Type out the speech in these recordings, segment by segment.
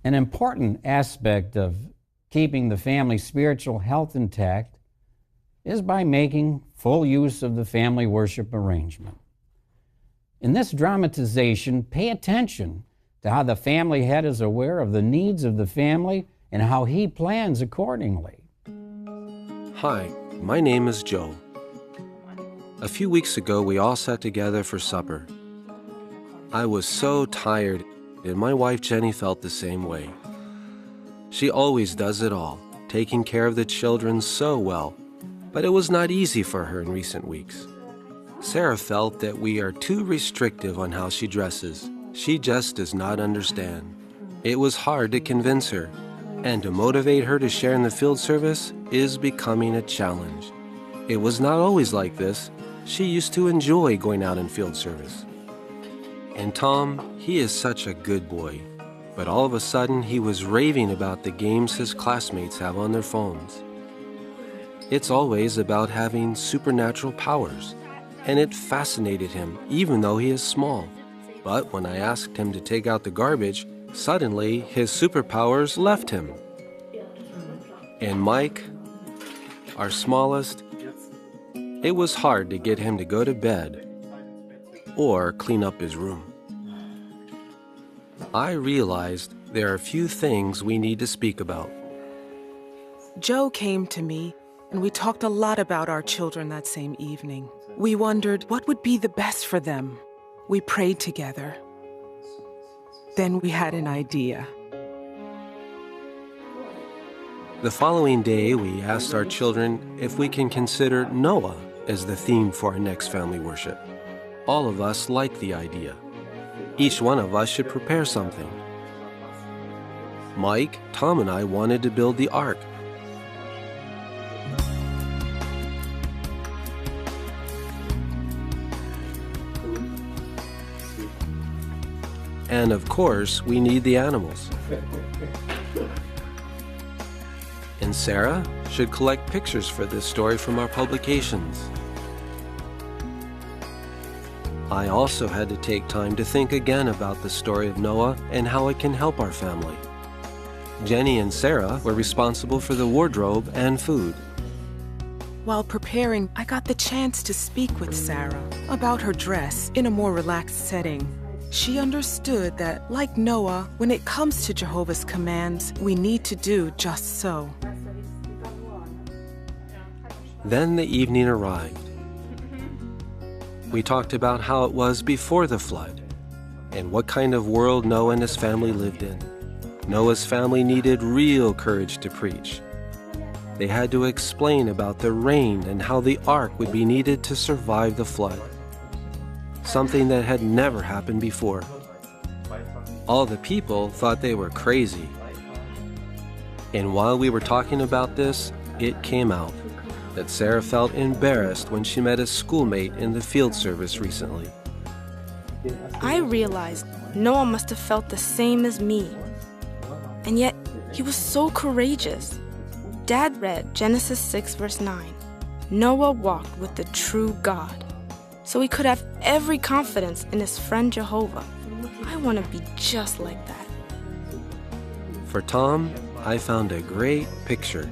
An important aspect of keeping the family's spiritual health intact is by making full use of the family worship arrangement. In this dramatization, pay attention to how the family head is aware of the needs of the family and how he plans accordingly. Hi, my name is Joe. A few weeks ago, we all sat together for supper. I was so tired, and my wife Jenny felt the same way. She always does it all, taking care of the children so well, but it was not easy for her in recent weeks. Sarah felt that we are too restrictive on how she dresses. She just does not understand. It was hard to convince her, and to motivate her to share in the field service is becoming a challenge. It was not always like this. She used to enjoy going out in field service. And Tom, he is such a good boy, but all of a sudden he was raving about the games his classmates have on their phones. It's always about having supernatural powers, and it fascinated him even though he is small. But when I asked him to take out the garbage, suddenly his superpowers left him. And Mike, our smallest, it was hard to get him to go to bed or clean up his room. I realized there are a few things we need to speak about. Joe came to me, and we talked a lot about our children that same evening. We wondered what would be the best for them. We prayed together. Then we had an idea. The following day, we asked our children if we can consider Noah as the theme for our next family worship. All of us liked the idea. Each one of us should prepare something. Mike, Tom, and I wanted to build the ark. And of course, we need the animals. And Sarah should collect pictures for this story from our publications. I also had to take time to think again about the story of Noah and how it can help our family. Jenny and Sarah were responsible for the wardrobe and food. While preparing, I got the chance to speak with Sarah about her dress in a more relaxed setting. She understood that, like Noah, when it comes to Jehovah's commands, we need to do just so. Then the evening arrived. We talked about how it was before the flood and what kind of world Noah and his family lived in. Noah's family needed real courage to preach. They had to explain about the rain and how the ark would be needed to survive the flood, something that had never happened before. All the people thought they were crazy. And while we were talking about this, it came out that Sarah felt embarrassed when she met a schoolmate in the field service recently. I realized Noah must have felt the same as me. And yet, he was so courageous. Dad read Genesis 6, verse 9. Noah walked with the true God. So he could have every confidence in his friend Jehovah. I want to be just like that. For Tom, I found a great picture.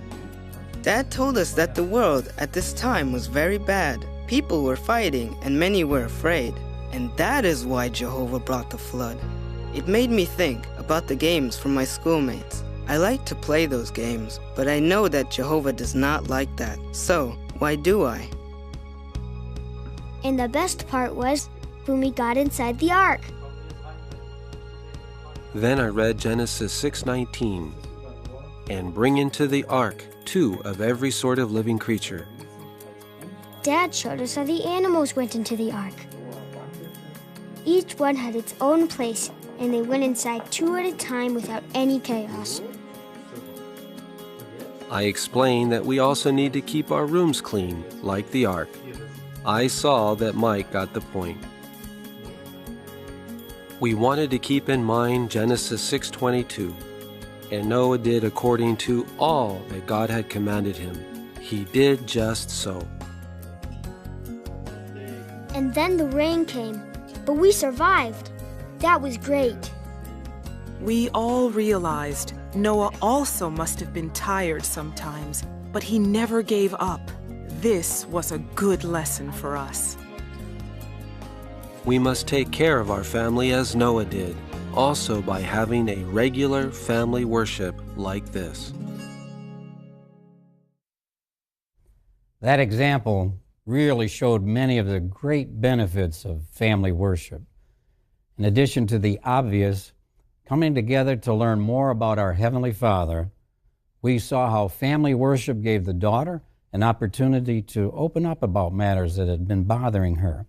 Dad told us that the world at this time was very bad. People were fighting and many were afraid. And that is why Jehovah brought the flood. It made me think about the games from my schoolmates. I like to play those games, but I know that Jehovah does not like that. So, why do I? And the best part was when we got inside the ark. Then I read Genesis 6:19, and bring into the ark 2 of every sort of living creature. Dad showed us how the animals went into the ark. Each one had its own place, and they went inside 2 at a time without any chaos. I explained that we also need to keep our rooms clean, like the ark. I saw that Mike got the point. We wanted to keep in mind Genesis 6:22, and Noah did according to all that God had commanded him. He did just so. And then the rain came, but we survived. That was great. We all realized Noah also must have been tired sometimes, but he never gave up. This was a good lesson for us. We must take care of our family as Noah did, also by having a regular family worship like this. That example really showed many of the great benefits of family worship. In addition to the obvious, coming together to learn more about our Heavenly Father, we saw how family worship gave the daughter an opportunity to open up about matters that had been bothering her.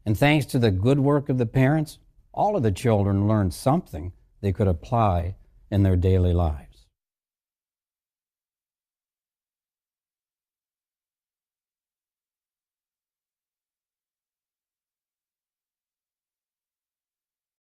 And thanks to the good work of the parents, all of the children learned something they could apply in their daily lives.